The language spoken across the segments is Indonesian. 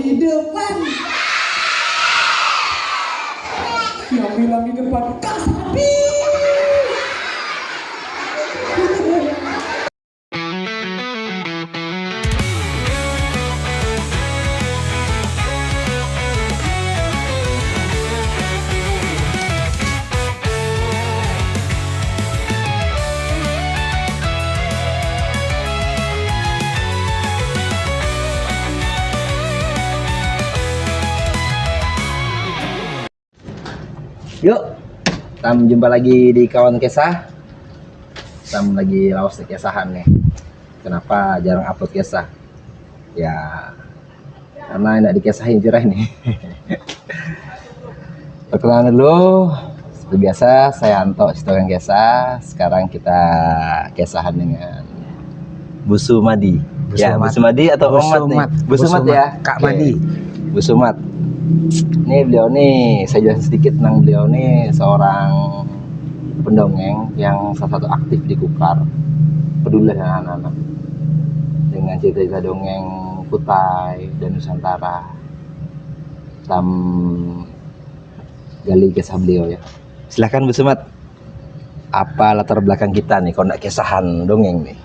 di depan. Yang bilang di depan Kak Sapi. Yuk, kita jumpa lagi di Kawan Kisah. Kita lagi lawas di kesahan nih. Kenapa jarang upload kisah? Ya, karena enggak dikesahin curah ini. Perkenalan dulu. Seperti biasa, saya Anto, Sitorang Kisah. Sekarang kita kesahan dengan Bu Sumadi. Ya, Bu Sumadi atau Om Mat nih? Bu Sumat ya, Kak Madi. Bu Sumat. Ini beliau nih, saya jelasin sedikit tentang beliau nih, seorang pendongeng yang salah satu aktif di Kukar, peduli dengan anak-anak dengan cerita-cerita dongeng Kutai dan Nusantara. Kita gali kisah beliau ya. Silahkan Bu Sumat, apa latar belakang kita nih kalau nggak kisahan dongeng nih?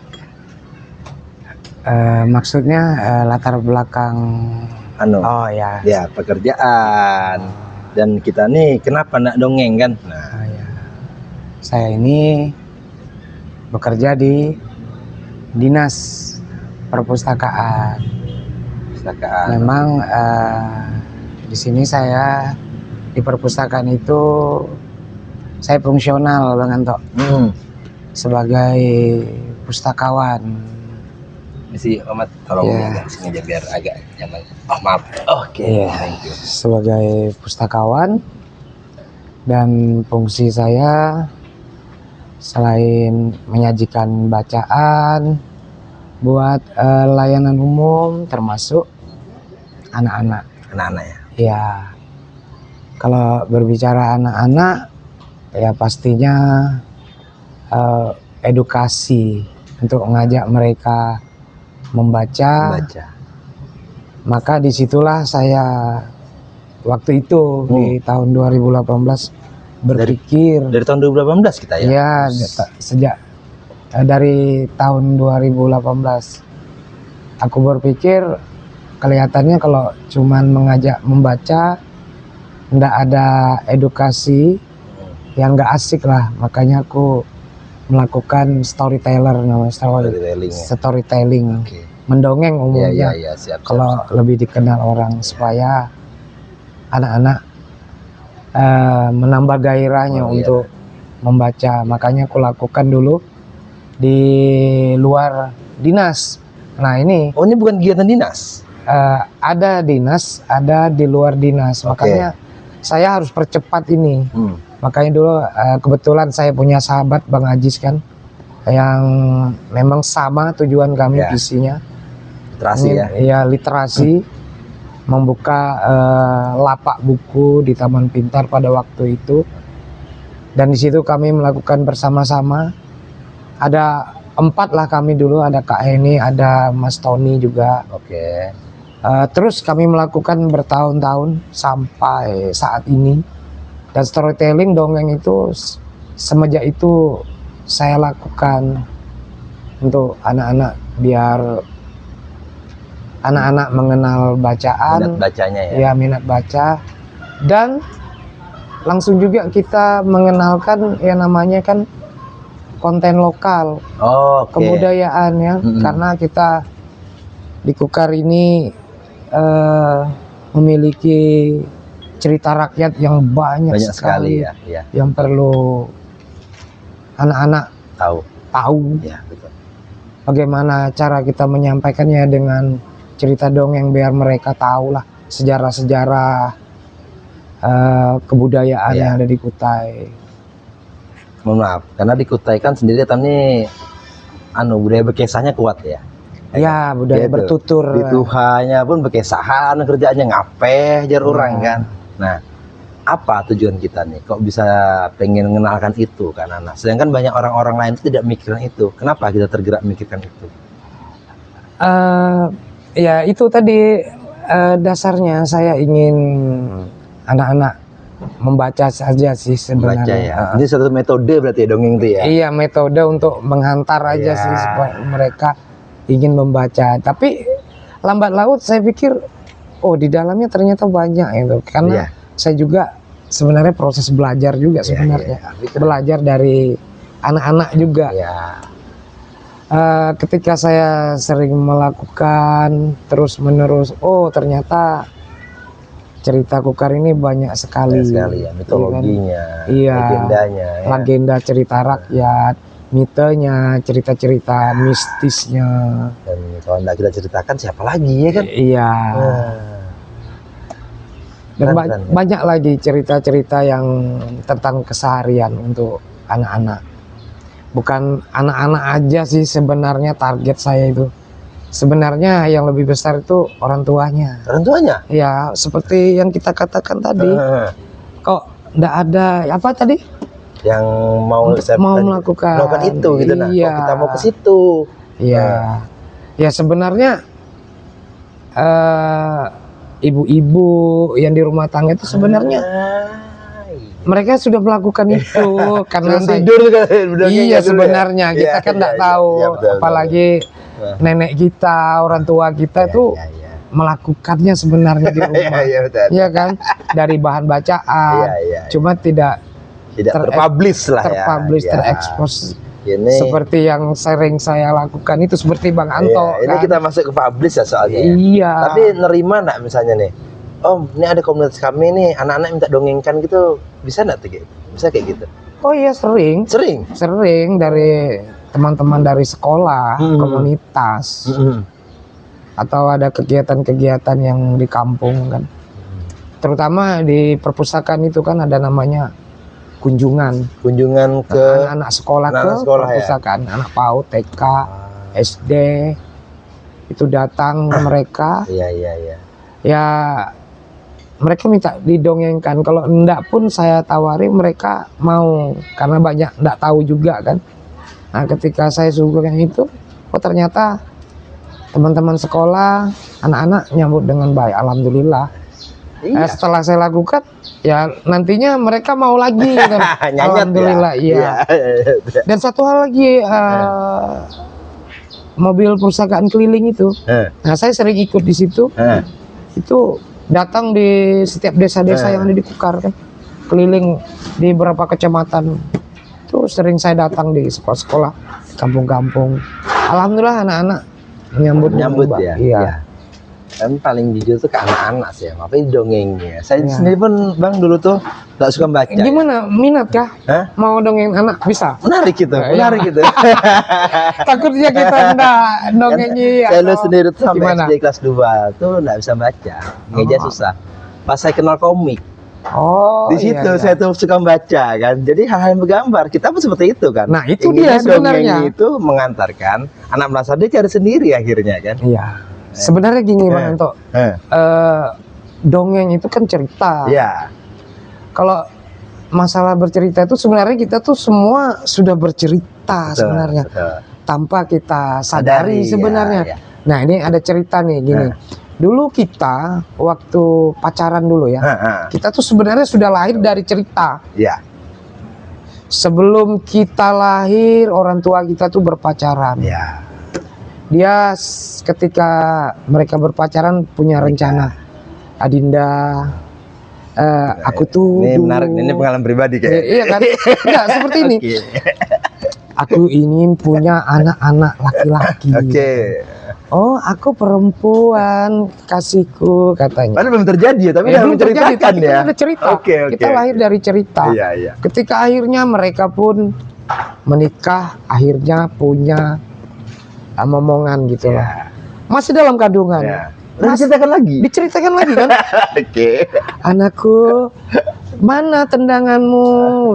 Maksudnya latar belakang Oh ya. Ya, pekerjaan. Dan kita nih kenapa nak dongeng kan? Nah, Ya. Saya ini bekerja di Dinas Perpustakaan. perpustakaan. Memang di sini saya di perpustakaan itu saya fungsional Bang Anto sebagai pustakawan. Misi Omat tolong Ya. di sini aja biar agak nyaman. Oh, maaf. Oke, Iya. thank you. Sebagai pustakawan, dan fungsi saya selain menyajikan bacaan buat layanan umum termasuk anak-anak. Anak-anak ya. Ya, kalau berbicara anak-anak ya pastinya edukasi untuk mengajak mereka membaca. Maka disitulah saya waktu itu di tahun 2018 berpikir Dari tahun 2018 kita ya. ya sejak dari tahun 2018 aku berpikir kelihatannya kalau cuman mengajak membaca nggak ada edukasi yang nggak asik lah, makanya aku melakukan storyteller namanya storytelling. Oke. Mendongeng umumnya. Ya, siap. Kalau lebih dikenal orang supaya anak-anak menambah gairahnya untuk membaca. Makanya aku lakukan dulu di luar dinas. Nah ini Oh, ini bukan kegiatan dinas. ada dinas, ada di luar dinas. Makanya saya harus percepat ini. Makanya dulu kebetulan saya punya sahabat Bang Ajis kan, yang memang sama tujuan kami visinya. Literasi ya. Iya, literasi. Membuka lapak buku di Taman Pintar pada waktu itu. Dan di situ kami melakukan bersama-sama. Ada 4 lah kami dulu, ada Kak Heni, ada Mas Tony juga. Oke. Terus kami melakukan bertahun-tahun sampai saat ini. Dan storytelling dongeng itu semenjak itu saya lakukan untuk anak-anak, biar anak-anak mengenal bacaan, Minat bacanya ya. minat baca, dan langsung juga kita mengenalkan yang namanya kan konten lokal, kebudayaan ya, karena kita di Kukar ini memiliki cerita rakyat yang banyak sekali ya. yang perlu anak-anak tahu. Ya, betul. Bagaimana cara kita menyampaikannya dengan cerita dongeng biar mereka tahu lah sejarah-sejarah kebudayaan yang ada di Kutai. Mohon maaf, karena di Kutai kan sendiri nih budaya bekesahnya kuat ya. Ya, budaya bertutur. Di Tuhanya pun bekesahan kerjaannya ngapeh jar orang kan. Nah, apa tujuan kita nih kok bisa pengen mengenalkan itu kan anak, sedangkan banyak orang-orang lain itu tidak mikirkan itu. Kenapa kita tergerak mikirkan itu? Ya itu tadi dasarnya saya ingin anak-anak membaca saja sih Baca sebenarnya. ya. Ini satu metode berarti ya dongeng itu ya. Iya, metode untuk menghantar aja Iya. sih supaya mereka ingin membaca. Tapi lambat laut saya pikir, oh di dalamnya ternyata banyak itu. Karena Iya. saya juga sebenarnya proses belajar juga sebenarnya. Iya. Belajar dari anak-anak juga. Ya. Ketika saya sering melakukan terus menerus, oh ternyata cerita Kukar ini banyak sekali, Sekali ya, mitologinya, Iya. legendanya ya. legenda cerita rakyat, mitenya, cerita-cerita mistisnya. Dan kalau nggak kita ceritakan siapa lagi ya kan? Iya. Nah, Dan keren, ya. banyak lagi cerita-cerita yang tentang keseharian untuk anak-anak. Bukan anak-anak aja sih sebenarnya target saya itu. Sebenarnya yang lebih besar itu orang tuanya. Orang tuanya? Ya, seperti yang kita katakan tadi. Eh, Kok enggak ada apa tadi? yang mau Melakukan itu gitu nah. Iya. Kok kita mau ke situ. Iya. Ya sebenarnya ibu-ibu yang di rumah tangga itu sebenarnya mereka sudah melakukan itu karena Sebelum saya tidur kan bilangnya iya gitu ya. sebenarnya kita Iya, kan enggak iya, tahu iya, betul, apalagi betul. nenek kita, orang tua kita Iya, itu iya, iya. melakukannya sebenarnya di Iya, rumah. iya, betul. Iya kan? Dari bahan bacaan. Iya, iya. Cuma tidak Tidak terpublish lah ya. terpublish, Iya. terekspos. Ini Seperti yang sering saya lakukan itu seperti Bang Anto. iya, ini kan? kita masuk ke publish ya soalnya. Ya. Iya. Tapi nerima nggak misalnya nih, Om, ini ada komunitas kami nih, anak-anak minta dongengkan gitu, bisa nggak tuh kayak? Bisa kayak gitu? Oh iya sering Sering. dari teman-teman dari sekolah, komunitas, atau ada kegiatan-kegiatan yang di kampung kan. Terutama di perpustakaan itu kan ada namanya kunjungan Kunjungan ke anak-anak sekolah anak-anak ke sekolah, ya? perpustakaan, anak PAUD, TK, SD itu datang mereka. Iya, iya, iya. Ya mereka minta didongengkan. Kalau enggak pun saya tawari mereka mau karena banyak enggak tahu juga kan. Nah ketika saya suguhkan itu, oh ternyata teman-teman sekolah, anak-anak nyambut dengan baik, alhamdulillah. Iya. Setelah saya lakukan, ya nantinya mereka mau lagi kan. Nyanyat Alhamdulillah, ya. iya. Dan satu hal lagi, mobil perpustakaan keliling itu, nah saya sering ikut di situ. Itu datang di setiap desa-desa yang ada di Kukar kan, keliling di beberapa kecamatan. Itu sering saya datang di sekolah-sekolah, kampung-kampung. Alhamdulillah anak-anak menyambut Ya. Iya. Kan paling jujur tuh ke anak-anak sih, tapi dongengnya. Saya Iya. sendiri pun Bang dulu tuh nggak suka baca. Gimana, minat kah? Hah? Mau dongeng anak bisa? Menarik gitu, Iya. menarik gitu. Takutnya kita enggak dongengi Saya dulu atau sendiri tuh sampai gimana? SD kelas 2 tuh nggak bisa baca, ngeja susah. Pas saya kenal komik, Oh, di situ iya, iya. saya tuh suka baca kan. Jadi hal-hal yang bergambar, kita pun seperti itu kan. Nah, itu Inginnya dia sebenarnya. dongeng itu mengantarkan anak merasa dia cari sendiri akhirnya kan. Iya. Sebenarnya gini Bang Anto, dongeng itu kan cerita. Iya. Kalau masalah bercerita itu sebenarnya kita tuh semua sudah bercerita Betul, sebenarnya betul. tanpa kita sadari Sadari, sebenarnya. ya, ya. Nah ini ada cerita nih gini. Dulu kita waktu pacaran dulu ya, kita tuh sebenarnya sudah lahir dari cerita. Iya. Sebelum kita lahir orang tua kita tuh berpacaran. Iya. Dia ketika mereka berpacaran punya rencana. Adinda, aku tuh Ini dulu- menarik, ini pengalaman pribadi kayak. Iya kan? Enggak seperti ini. Oke. Aku ingin punya anak-anak laki-laki. Oke. Oh, aku perempuan, kasihku katanya. Padahal belum terjadi ya, tapi udah Belum terjadi, menceritakan tapi ya. kan ada cerita. Oke, oke. Kita lahir dari cerita. Iya, iya. Ketika akhirnya mereka pun menikah, akhirnya punya momongan gitu Iya. lah. Masih dalam kandungan. Iya. Udah diceritakan lagi. Diceritakan lagi kan? Oke. Anakku, mana tendanganmu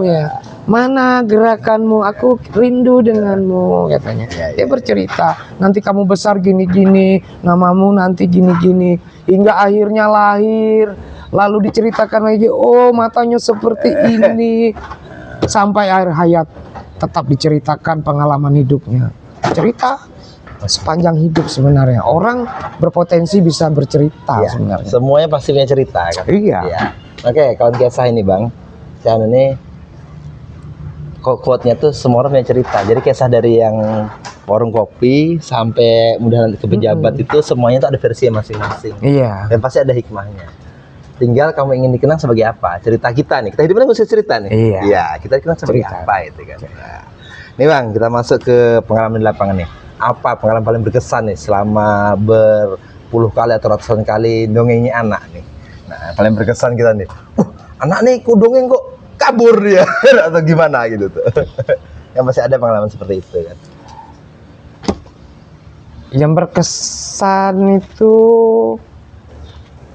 ya? Mana gerakanmu? Aku rindu denganmu katanya. Ya, Dia ya, bercerita, nanti kamu besar gini-gini, namamu nanti gini-gini, hingga akhirnya lahir. Lalu diceritakan lagi, oh matanya seperti ini, sampai akhir hayat tetap diceritakan pengalaman hidupnya. Cerita sepanjang hidup sebenarnya. Orang berpotensi bisa bercerita Iya, sebenarnya. semuanya pasti punya cerita kan. Iya. Oke, kawan kisah ini bang, saya ini quote-nya tuh semua orang punya cerita. Jadi kisah dari yang warung kopi sampai mudah nanti ke pejabat itu semuanya tuh ada versi masing-masing. Iya. Dan pasti ada hikmahnya. Tinggal kamu ingin dikenang sebagai apa? Cerita kita nih. Kita hidupnya nggak usah cerita nih. Iya. Iya, kita dikenang sebagai Cerita. apa itu kan. Nah, nih bang, kita masuk ke pengalaman di lapangan nih. Apa pengalaman paling berkesan nih selama berpuluh kali atau ratusan kali dongengnya anak nih? Nah, paling berkesan kita nih. Anak nih kok dongeng kok kabur dia atau gimana gitu tuh. Yang masih ada pengalaman seperti itu kan. Yang berkesan itu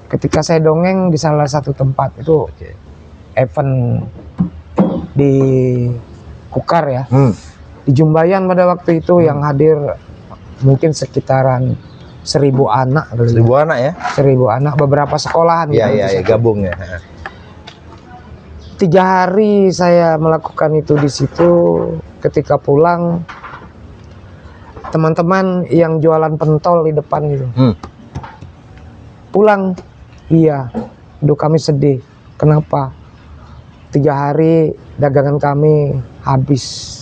ketika saya dongeng di salah satu tempat itu Oke. event di Kukar ya. Di Jumbayan pada waktu itu yang hadir mungkin sekitaran 1.000 anak kali ya. 1.000 anak ya? 1.000 anak, beberapa sekolahan Iya, gitu. iya, iya, gabung ya. 3 hari saya melakukan itu di situ. Ketika pulang, teman-teman yang jualan pentol di depan itu pulang, iya, aduh kami sedih. Kenapa? 3 hari dagangan kami habis.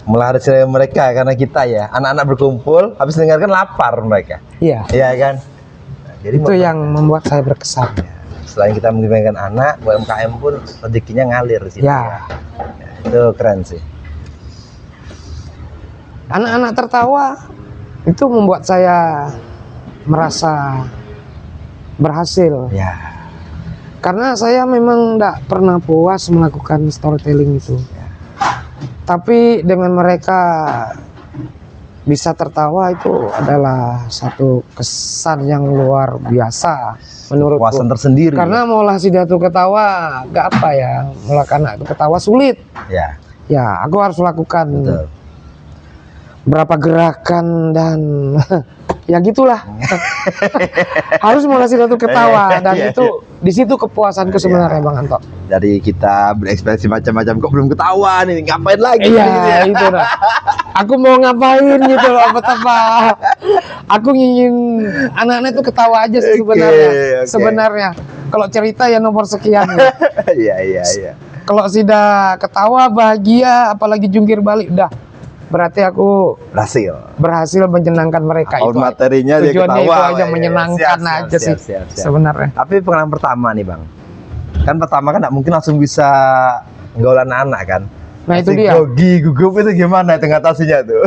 Melarat mereka karena kita ya, anak-anak berkumpul, habis mendengarkan lapar mereka. Iya, Iya kan? Nah, jadi itu yang membuat saya berkesan. selain kita mengembangkan anak, UMKM pun rezekinya ngalir di situ. Ya, Ya, itu keren sih. anak-anak tertawa itu membuat saya merasa berhasil. Ya, Karena saya memang tidak pernah puas melakukan storytelling itu. Tapi dengan mereka bisa tertawa itu adalah satu kesan yang luar biasa menurutku. puasan tersendiri. Karena mengolah si Datu ketawa gak apa ya, mengolah anak itu ketawa sulit. ya, Ya, aku harus lakukan betul. berapa gerakan dan ya gitulah. Harus mengolah si Datu ketawa dan Iya, itu di situ kepuasanku sebenarnya Bang Anto. Dari kita berekspresi macam-macam kok belum ketawa nih, ngapain lagi? Iya, gitu ya. itu dah. Aku mau ngapain gitu loh, betapa. Aku ingin anak-anak itu ketawa aja sih sebenarnya. Oke. Sebenarnya kalau cerita ya nomor sekian. Iya, iya, iya. Kalau sudah ketawa bahagia apalagi jungkir balik udah berarti aku berhasil menyenangkan mereka. Apapun Itu materinya dia tujuannya ketawa. itu aja Ya, menyenangkan siap, aja sih siap. sebenarnya. Tapi pengalaman pertama nih bang, kan pertama kan nggak mungkin langsung bisa nggaul anak-anak kan. Nah itu Masih dia. grogi, gugup itu gimana itu ngatasinya tuh?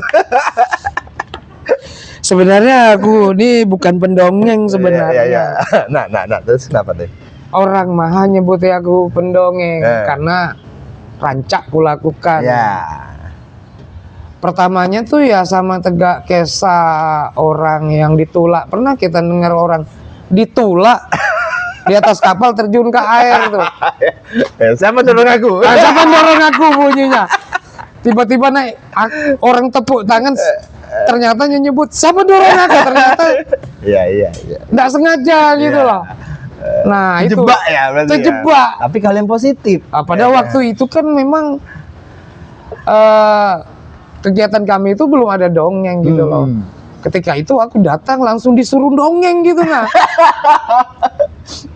Sebenarnya aku ini bukan pendongeng sebenarnya. Iya, iya. Nah, terus kenapa deh? Orang mah nyebutnya aku pendongeng Eh. karena rancak kulakukan. Ya, Pertamanya tuh ya sama tegak kisah orang yang ditulak. Pernah kita dengar orang ditulak di atas kapal terjun ke air tuh. siapa dorong aku? Nah, siapa dorong aku bunyinya? Tiba-tiba naik orang tepuk tangan. Ternyata nyebut siapa dorong aku? Ternyata Iya. nggak sengaja gitu loh. Nah itu Terjebak ya berarti. terjebak. Ya? Tapi kalian positif. Nah, pada waktu itu kan memang kegiatan kami itu belum ada dongeng gitu loh. Ketika itu aku datang langsung disuruh dongeng gitu nah.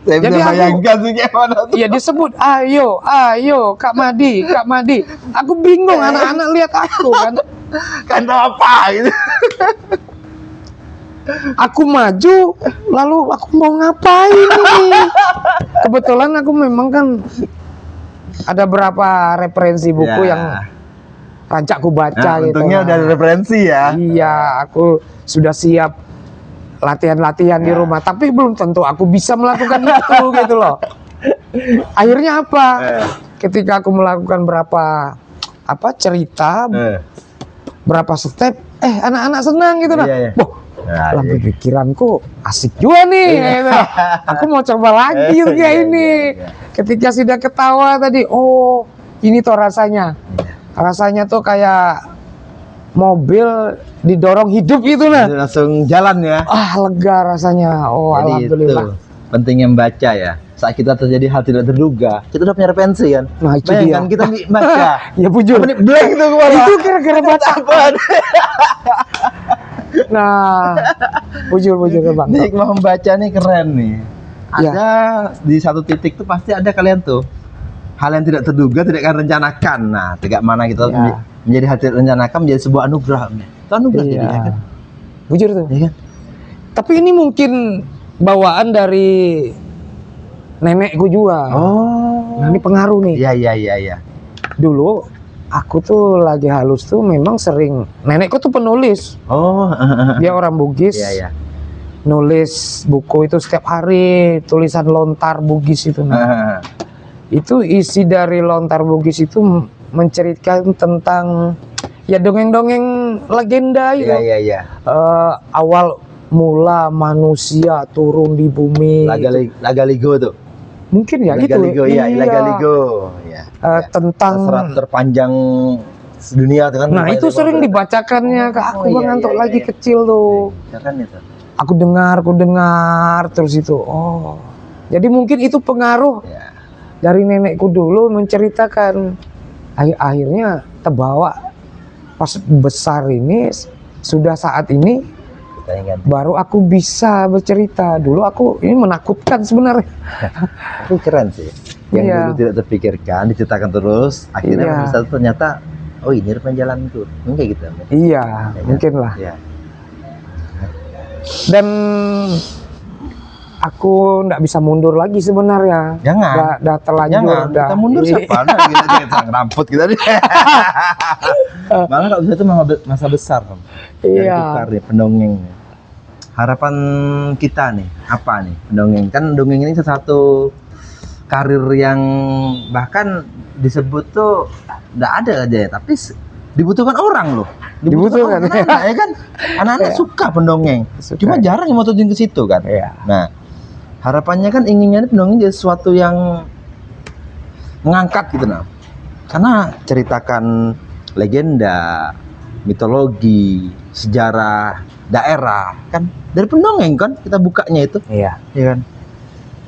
Saya Jadi bisa aku- bayangkan sih gimana tuh. Iya disebut ayo Kak Madi. Aku bingung anak-anak lihat aku kan. Kan tahu apa gitu. Aku maju lalu aku mau ngapain ini? Kebetulan aku memang kan ada berapa referensi buku Ya. yang rancakku baca Nah, gitu. untungnya Nah. udah ada referensi ya. Iya, aku sudah siap latihan-latihan di rumah, tapi belum tentu aku bisa melakukan itu gitu loh. Akhirnya apa? Ketika aku melakukan berapa cerita, berapa step, anak-anak senang gitu nah. Iya. Wah, Nah, dalam iya. pikiranku asik juga nih. Gitu. Aku mau coba lagi kayak Iya, ini. iya. Ketika sudah ketawa tadi, oh ini tuh rasanya. Rasanya tuh kayak mobil didorong hidup itu nah. Langsung jalan ya. Ah lega rasanya. Oh Jadi alhamdulillah. itu. pentingnya membaca ya. Saat kita terjadi hal tidak terduga, kita udah punya referensi kan. Nah, itu Bayangkan dia. kita baca. Ya bujur. Apa nih, blank tuh kepala. Itu kira-kira baca Apa? Nah, bujur bang. Nih hikmah membaca nih keren nih. Ya. Ada di satu titik tuh pasti ada kalian tuh hal yang tidak terduga, tidak akan rencanakan. Nah, tegak mana kita Ya. menjadi hal tidak rencanakan menjadi sebuah anugerah. Itu anugerah Iya. jadinya kan. Bujur tuh. Iya kan? Tapi ini mungkin bawaan dari nenekku juga. Oh. Nah, ini pengaruh nih. Iya. Dulu aku tuh lagi halus tuh memang sering, nenekku tuh penulis. Oh. Dia orang Bugis. Iya. Nulis buku itu setiap hari, tulisan lontar Bugis itu. Nah, itu isi dari lontar Bugis itu menceritakan tentang ya dongeng-dongeng legenda itu. Iya. Awal mula manusia turun di bumi. Lagaligo tuh. Mungkin ya gitu. Lagaligo, iya. Lagaligo. Iya. Tentang serat terpanjang dunia tuh kan. nah itu sering dibacakannya ke aku bang Anto lagi kecil tuh. Kan itu. Aku dengar terus itu. Oh, jadi mungkin itu pengaruh Ya. dari nenekku dulu menceritakan. Akhirnya terbawa pas besar ini, sudah saat ini Kita ingat. baru aku bisa bercerita. Dulu aku ini menakutkan sebenarnya. Itu keren sih. Yang Iya. dulu tidak terpikirkan diceritakan terus, akhirnya Iya. bisa ternyata oh ini rupanya jalanku. Mungkin gitu. Iya, mungkin lah. Iya. Dan aku nggak bisa mundur lagi sebenarnya. Jangan. Udah terlanjur. Jangan, Udah. kita mundur siapa? Nah, kita rambut kita nih. Malah kalau bisa itu masa besar, Om. Dari Iya. Kukar nih, pendongeng. Harapan kita nih, apa nih pendongeng? Kan dongeng ini salah satu karir yang bahkan disebut tuh nggak ada aja ya, tapi dibutuhkan orang loh. Dibutuhkan, orang, anak-anak, ya kan? Anak-anak suka pendongeng. Suka. Cuma jarang yang mau terjun ke situ kan. Iya. Nah, harapannya kan inginnya ini pendongeng jadi sesuatu yang mengangkat gitu nah. Karena ceritakan legenda, mitologi, sejarah daerah kan dari pendongeng kan kita bukanya itu, Iya. ya kan.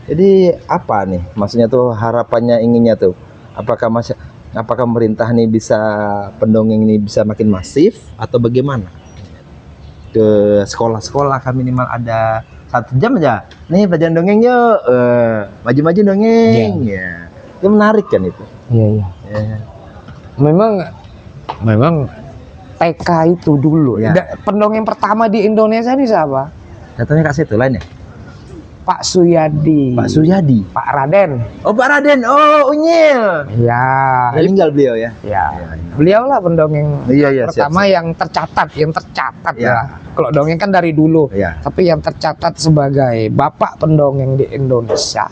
Jadi apa nih maksudnya tuh harapannya inginnya tuh? Apakah pemerintah nih bisa pendongeng ini bisa makin masif atau bagaimana? Ke sekolah-sekolah kan minimal ada 1 jam aja. Nih pelajaran dongeng yuk, maju-maju dongeng. Ya. Itu menarik kan itu. Iya. Ya. Memang TK itu dulu. Ya. Pendongeng pertama di Indonesia ini siapa? Datanya Kak Setu lain ya? Pak Suyadi. Pak Suryadi. Pak Raden. Oh Pak Raden, oh Unyil. Ya. Udah meninggal beliau ya? Ya. Beliau lah pendongeng Iya, pertama siap. yang tercatat Ya. ya. Kalau dongeng kan dari dulu. Iya. Tapi yang tercatat sebagai bapak pendongeng di Indonesia,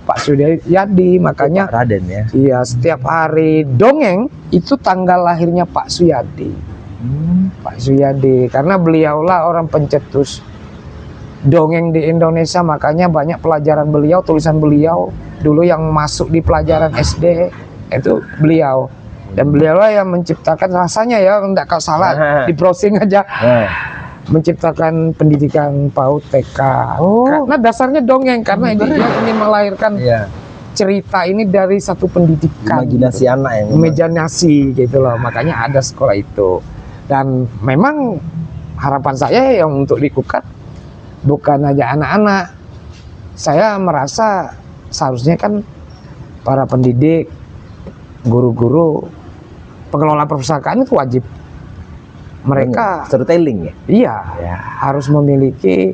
Pak Suyadi. Makanya Pak Raden ya. iya, setiap hari dongeng itu tanggal lahirnya Pak Suyadi. Pak Suyadi, karena beliaulah orang pencetus dongeng di Indonesia, makanya banyak pelajaran beliau, tulisan beliau dulu yang masuk di pelajaran SD itu beliau. Dan beliaulah yang menciptakan, rasanya ya enggak kalau salah di browsing aja, menciptakan pendidikan PAUD TK. Karena dasarnya dongeng, karena dia ingin melahirkan Iya. cerita ini dari satu pendidikan. Imajinasi anak yang Imajinasi gitu loh, makanya ada sekolah itu. Dan memang harapan saya yang untuk di Kukar bukan aja anak-anak. Saya merasa seharusnya kan para pendidik, guru-guru, pengelola perpustakaan itu wajib. Mereka storytelling ya. iya harus memiliki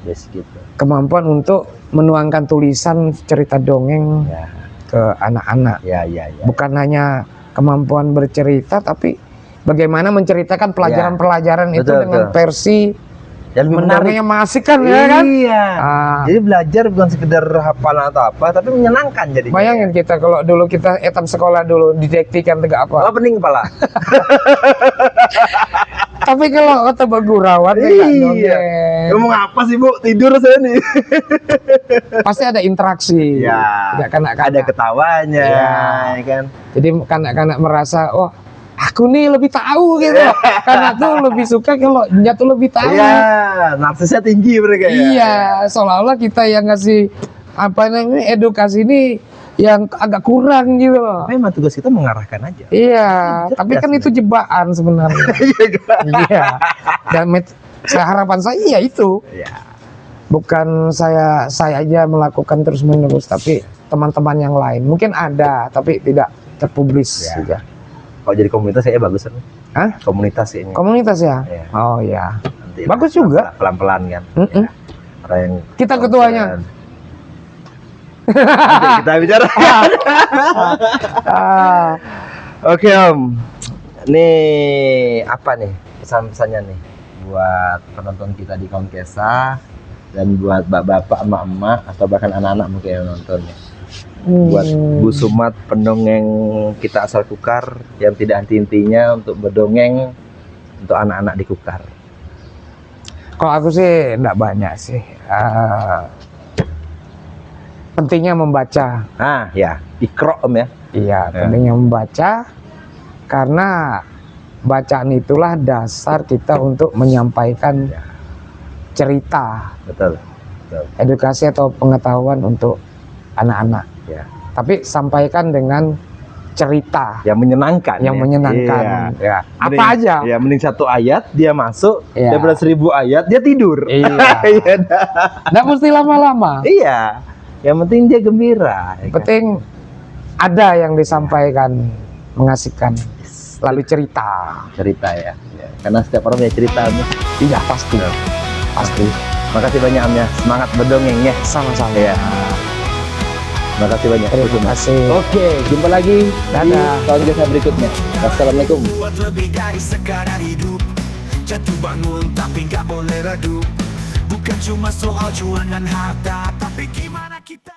Yes, gitu. kemampuan untuk menuangkan tulisan cerita dongeng Ya. ke anak-anak. Ya. Bukan hanya kemampuan bercerita, tapi bagaimana menceritakan pelajaran-pelajaran itu Betul, dengan betul. versi Dan lebih mendongeng yang mengasihkan ya kan. Iya. Ah, Jadi belajar bukan sekedar hafalan atau apa, tapi menyenangkan jadi. bayangin kita kalau dulu kita etam sekolah dulu didiktikan tegak apa. Oh, pening kepala. Tapi kalau kata Bagurawan tegak dongeng. Ngomong apa sih, Bu? Tidur saya nih. Pasti ada interaksi. Ya. Tidak kanak-kanak. Ada ketawanya, Iya. ya kan? Jadi kanak-kanak merasa, oh aku nih lebih tahu gitu. Karena tuh lebih suka kalau Nya tuh lebih tahu. Iya, narsisnya tinggi mereka ya. Iya, seolah-olah kita yang ngasih apa namanya edukasi ini yang agak kurang gitu loh. Tapi emang tugas kita mengarahkan aja. Iya, Cerdas tapi kan nih. itu jebakan sebenarnya. Iya. Dan harapan saya ya itu. Iya. Bukan saya aja melakukan terus-menerus, tapi teman-teman yang lain. Mungkin ada, tapi tidak terpublis Ya. juga. Kalau jadi komunitas ya bagus kan? Hah? Komunitas ini. Komunitas ya? Iya. Oh ya. Nanti Bagus juga. Pelan-pelan kan. Mm-mm. Ya. Orang yang Kita ketuanya. Nanti kita bicara. Ah, Oke Om, nih apa nih pesan-pesannya nih buat penonton kita di Kaum Kesa dan buat bapak-bapak, emak-emak atau bahkan anak-anak mungkin yang nontonnya. Buat Bu Sumat pendongeng kita asal Kukar yang tidak henti-hentinya untuk berdongeng untuk anak-anak di Kukar. Kalau aku sih enggak banyak sih. Pentingnya membaca. Ah ya, Iqra Om ya. Iya, pentingnya membaca karena bacaan itulah dasar kita untuk menyampaikan Ya. cerita, Betul. Betul. edukasi atau pengetahuan untuk anak-anak. Ya. Tapi sampaikan dengan cerita Yang menyenangkan. yang ya. menyenangkan. Iya. Ya, apa Mending- aja. Ya, mending satu ayat dia masuk, Iya. daripada 1000 ayat dia tidur. Iya. Iya, dah. Nggak mesti lama-lama. Iya. Yang penting dia gembira. ya kan? Penting ada yang disampaikan, mengasihkan. Lalu cerita. Cerita ya. Ya. Karena setiap orang punya cerita. Om. Iya pasti. Pasti. Makasih banyak Om ya. Semangat berdongeng ya. Sama-sama. Iya. Makasih banyak. Terima kasih. Oke, jumpa lagi Dadah. di tahun Kesa berikutnya. Wassalamualaikum. Buat lebih dari sekadar hidup. Jatuh bangun tapi nggak boleh redup. Bukan cuma soal cuan dan harta, tapi gimana kita